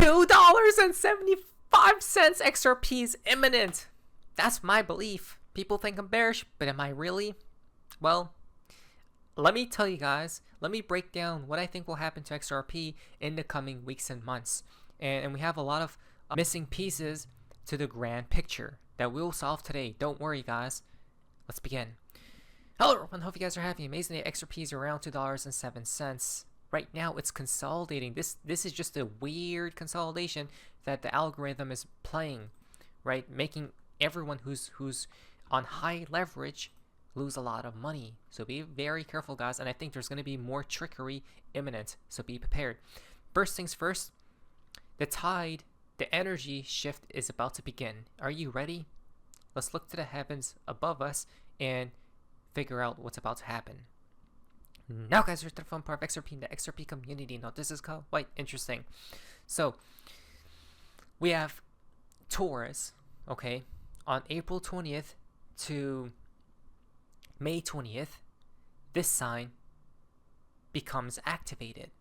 $2.75 XRP is imminent. That's my belief. People think I'm bearish, but am I really? Well, let me tell you guys, let me break down what I think will happen to XRP in the coming weeks and months. And we have a lot of missing pieces to the grand picture that we'll solve today. Don't worry, guys. Let's begin. Hello everyone, hope you guys are having an amazing day. XRP is around $2.07. Right now it's consolidating. This is just a weird consolidation that the algorithm is playing, right? Making everyone who's on high leverage lose a lot of money. So be very careful, guys, and I think there's going to be more trickery imminent, so be prepared. First things first, the tide, the energy shift is about to begin. Are you ready? Let's look to the heavens above us and figure out what's about to happen. Now, guys, here's the fun part of XRP, the XRP community. Now, this is quite interesting. So, we have Taurus, okay, on April 20th to May 20th, this sign becomes activated.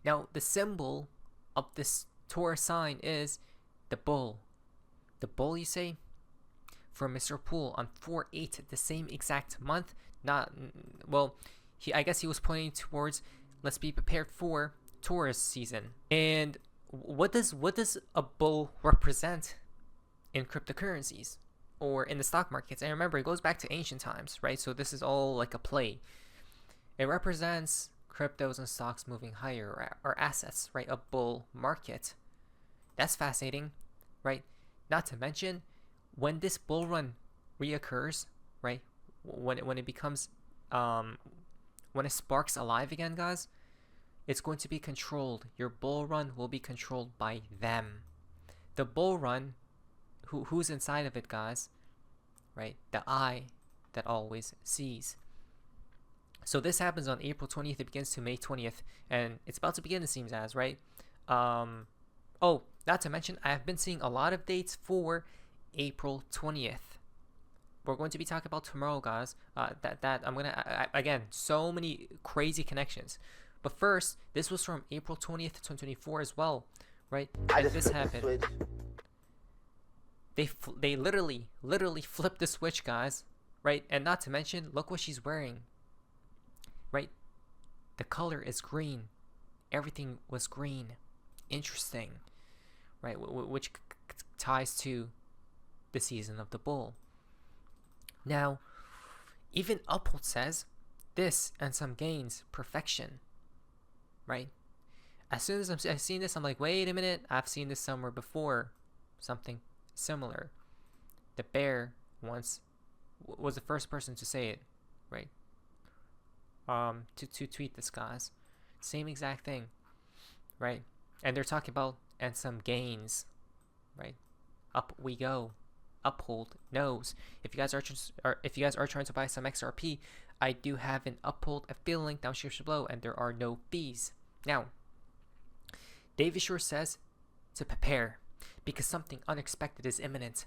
Now, the symbol of this Taurus sign is the bull. The bull, you say? For Mr. Poole on 4/8, the same exact month. Not, well, I guess he was pointing towards, let's be prepared for Taurus season. And what does a bull represent in cryptocurrencies or in the stock markets? And remember, it goes back to ancient times, right? So this is all like a play. It represents cryptos and stocks moving higher, or assets, right? A bull market. That's fascinating, right? Not to mention, when this bull run reoccurs, right? When it becomes when it sparks alive again, guys, it's going to be controlled. Your bull run will be controlled by them. The bull run, who's inside of it, guys, right? The eye that always sees. So this happens on April 20th. It begins to May 20th, and it's about to begin, it seems as, right? Oh, not to mention, I have been seeing a lot of dates for April 20th. We're going to be talking about tomorrow, guys. Again, so many crazy connections. But first, this was from April 20th, 2024 as well, right? And this happened. They literally flipped the switch, guys, right? And not to mention, look what she's wearing, right? The color is green. Everything was green. Interesting, right? Which ties to the season of the bull. Now, even Uphold says this and some gains, perfection, right? As soon as I've seen this, I'm like, wait a minute, I've seen this somewhere before, something similar. The bear once was the first person to say it, right? To tweet this, guys, same exact thing, right? And they're talking about and some gains, right? Up we go. Uphold knows. If you guys are trying to buy some XRP, I do have an Uphold affiliate link down below, and there are no fees. Now, David Shore says to prepare because something unexpected is imminent.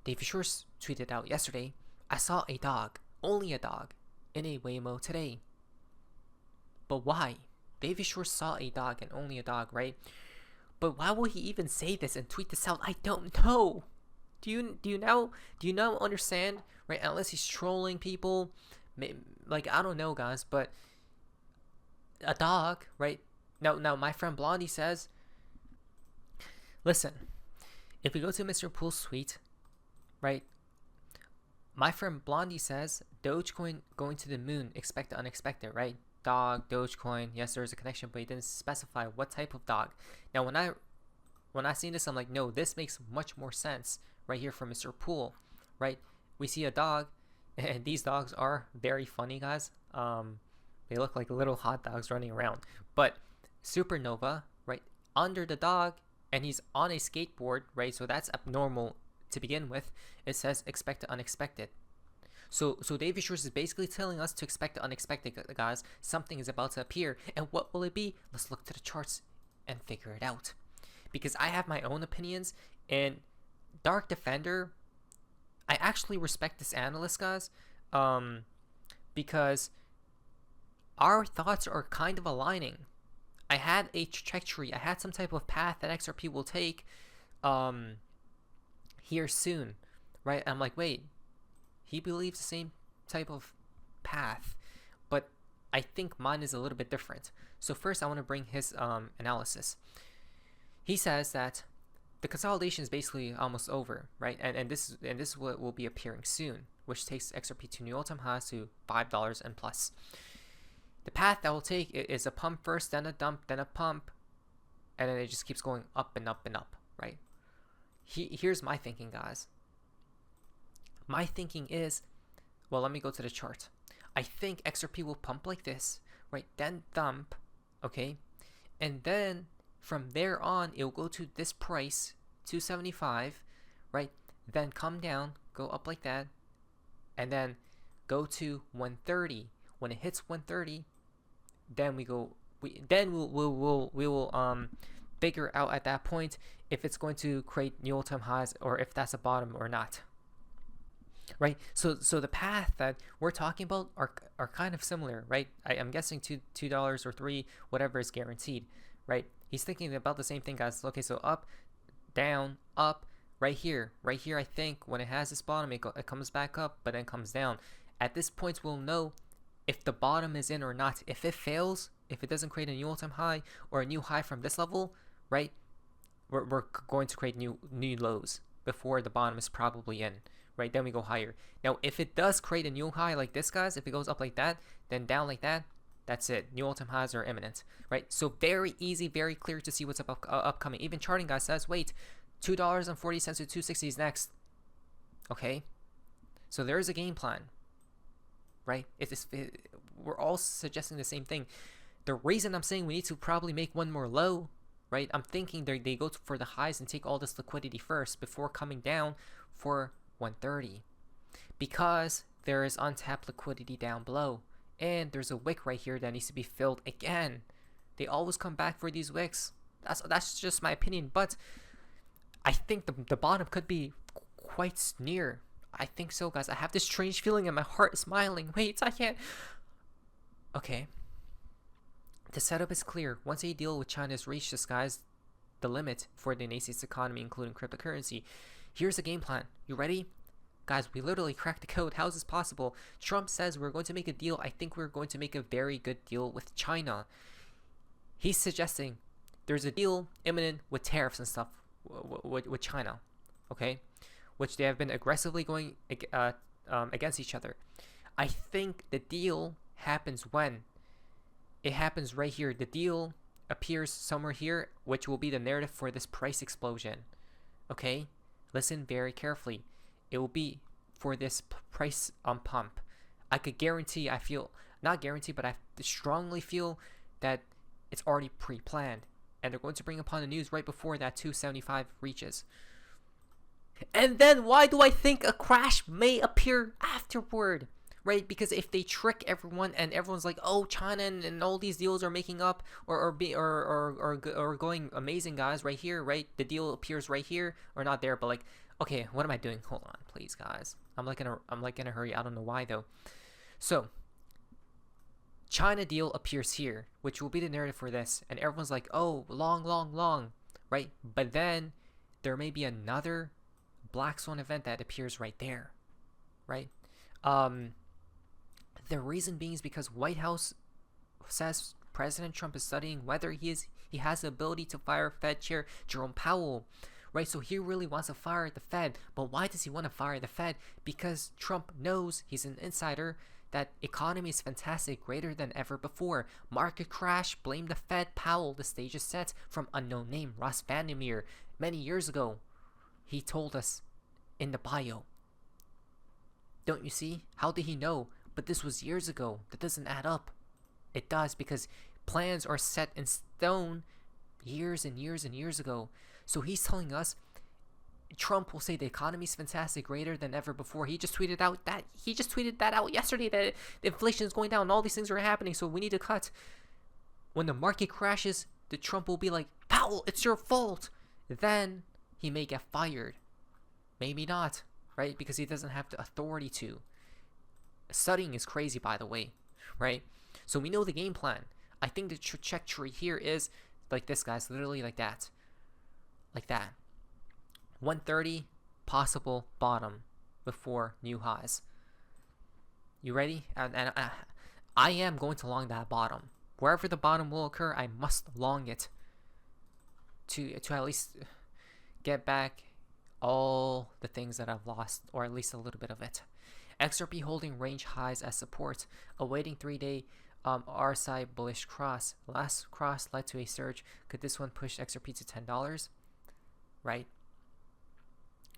David Shore tweeted out yesterday, "I saw a dog, only a dog, in a Waymo today." But why? David Shore saw a dog and only a dog, right? But why will he even say this and tweet this out? I don't know. Do you now understand, right? Unless he's trolling people, like, I don't know, guys, but a dog, right? Now my friend Blondie says, listen, if we go to Mr. Poole's tweet, right? My friend Blondie says, Dogecoin going to the moon, expect the unexpected, right? Dog, Dogecoin, yes, there's a connection, but he didn't specify what type of dog. Now, when I seen this, I'm like, no, this makes much more sense right here from Mr. Poole, right? We see a dog, and these dogs are very funny, guys. They look like little hot dogs running around. But Supernova, right, under the dog, and he's on a skateboard, right? So that's abnormal to begin with. It says expect the unexpected. So David Shore is basically telling us to expect the unexpected, guys. Something is about to appear, and what will it be? Let's look to the charts and figure it out. Because I have my own opinions, and Dark Defender, I actually respect this analyst, guys, because our thoughts are kind of aligning. I had a trajectory. I had some type of path that XRP will take here soon, right? I'm like, wait, he believes the same type of path, but I think mine is a little bit different. So first I want to bring his analysis. He says that the consolidation is basically almost over, right? And this is what will be appearing soon, which takes XRP to new all-time highs to $5 and plus. The path that will take is a pump first, then a dump, then a pump, and then it just keeps going up and up and up, right? Here's my thinking, guys. My thinking is, well, let me go to the chart. I think XRP will pump like this, right? Then dump, okay? And then from there on, it will go to this price, 275, right? Then come down, go up like that, and then go to 130. When it hits 130, then we will figure out at that point if it's going to create new all-time highs or if that's a bottom or not. Right, so the path that we're talking about are kind of similar, right? I'm guessing $2 or $3, whatever is guaranteed, right? He's thinking about the same thing, guys. Okay, so up, down, up, right here. I think when it has this bottom, it comes back up, but then comes down. At this point, we'll know if the bottom is in or not. If it fails, if it doesn't create a new all-time high or a new high from this level, right? We're going to create new lows before the bottom is probably in. Right, then we go higher. Now, if it does create a new high like this, guys, if it goes up like that, then down like that, that's it. New all-time highs are imminent, right? So very easy, very clear to see what's upcoming. Even charting, guys, says, wait, $2.40 to 260 is next. Okay, so there is a game plan, right? We're all suggesting the same thing. The reason I'm saying we need to probably make one more low, right? I'm thinking they go for the highs and take all this liquidity first before coming down for 130, because there is untapped liquidity down below, and there's a wick right here that needs to be filled again. They always come back for these wicks. That's just my opinion, but I think the bottom could be quite near. I think so, guys. I have this strange feeling and my heart is smiling. Wait, I can't. Okay, the setup is clear. Once a deal with China is reached, the sky's the limit for the nation's economy, including cryptocurrency. Here's a game plan. You ready? Guys, we literally cracked the code. How is this possible? Trump says we're going to make a deal. I think we're going to make a very good deal with China. He's suggesting there's a deal imminent with tariffs and stuff with China, okay? Which they have been aggressively going against each other. I think the deal happens when? It happens right here. The deal appears somewhere here, which will be the narrative for this price explosion, okay? Listen very carefully. It will be for this price pump. I could guarantee, not guarantee, but I strongly feel that it's already pre-planned. And they're going to bring upon the news right before that 275 reaches. And then why do I think a crash may appear afterward? Right? Because if they trick everyone and everyone's like, oh, China and all these deals are making up or going amazing, guys, right here, right? The deal appears right here, or not there, but like, okay, what am I doing? Hold on, please, guys. I'm in a hurry. I don't know why though. So China deal appears here, which will be the narrative for this, and everyone's like, oh, long, right? But then there may be another black swan event that appears right there, right? The reason being is because White House says President Trump is studying whether he has the ability to fire Fed Chair Jerome Powell, right? So he really wants to fire the Fed. But why does he want to fire the Fed? Because Trump knows, he's an insider, that economy is fantastic, greater than ever before. Market crash, blame the Fed, Powell, the stage is set. From unknown name, Ross Vandermeer, many years ago, he told us in the bio. Don't you see? How did he know? But this was years ago. That doesn't add up. It does, because plans are set in stone years and years and years ago. So he's telling us Trump will say the economy is fantastic, greater than ever before. He just tweeted that out yesterday, that the inflation is going down and all these things are happening, so we need to cut. When the market crashes, the Trump will be like, Powell, it's your fault. Then he may get fired. Maybe not, right? Because he doesn't have the authority to. Studying is crazy, by the way, right? So we know the game plan. I think the trajectory here is like this, guys. Literally like that. Like that. 130 possible bottom before new highs. You ready? And I am going to long that bottom. Wherever the bottom will occur, I must long it to at least get back all the things that I've lost, or at least a little bit of it. XRP holding range highs as support, awaiting 3-day RSI bullish cross. Last cross led to a surge. Could this one push XRP to $10? Right?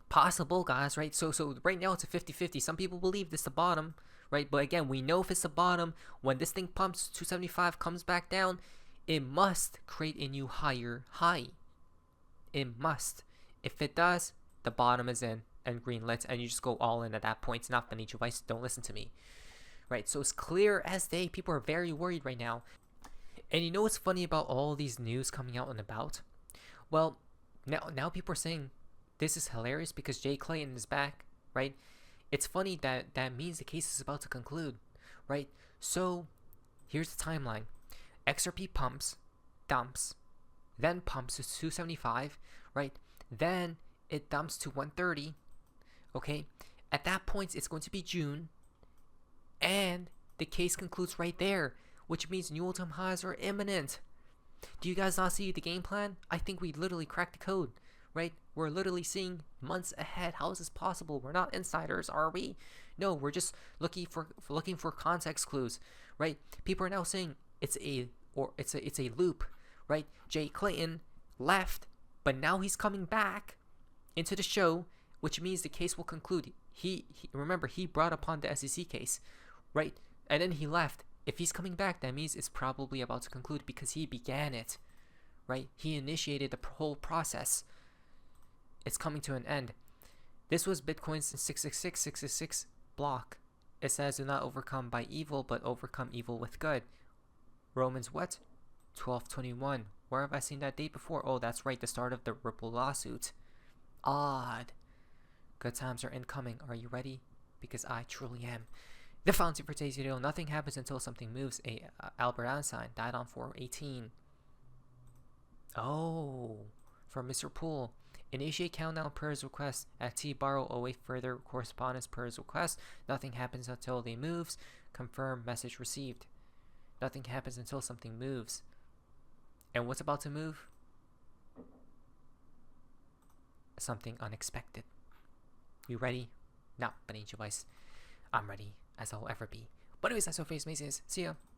Possible, guys, right? So right now it's a 50-50. Some people believe this is the bottom, right? But again, we know if it's the bottom, when this thing pumps 275, comes back down, it must create a new higher high. It must. If it does, the bottom is in and green lit, and you just go all in at that point. It's not financial advice. Don't listen to me. Right? So it's clear as day. People are very worried right now. And you know what's funny about all these news coming out and about? Well, now people are saying this is hilarious because Jay Clayton is back, right? It's funny that means the case is about to conclude, right? So here's the timeline. XRP pumps, dumps, then pumps to 275, right? Then it dumps to 130, okay? At that point, it's going to be June, and the case concludes right there, which means new all-time highs are imminent. Do you guys not see the game plan? I think we literally cracked the code, right? We're literally seeing months ahead. How is this possible? We're not insiders, are we? No, we're just looking for context clues, right? People are now saying it's a loop, right? Jay Clayton left, but now he's coming back into the show, which means the case will conclude. Remember, he brought upon the SEC case, right? And then he left. If he's coming back, that means it's probably about to conclude because he began it, right? He initiated the whole process. It's coming to an end. This was Bitcoin's 666 block. It says, do not overcome by evil, but overcome evil with good. Romans what? 12:21. Where have I seen that date before? Oh, that's right, the start of the Ripple lawsuit. Odd. Good times are incoming. Are you ready? Because I truly am. The fountain for today's video: nothing happens until something moves. Albert Einstein died on 4/18. Oh, from Mr. Poole. Initiate countdown per his request. At T borrow, await further correspondence per his request. Nothing happens until they moves. Confirm message received. Nothing happens until something moves. And what's about to move? Something unexpected. You ready? Not financial advice. I'm ready, as I'll ever be. But anyways, that's what face Mason is. See ya.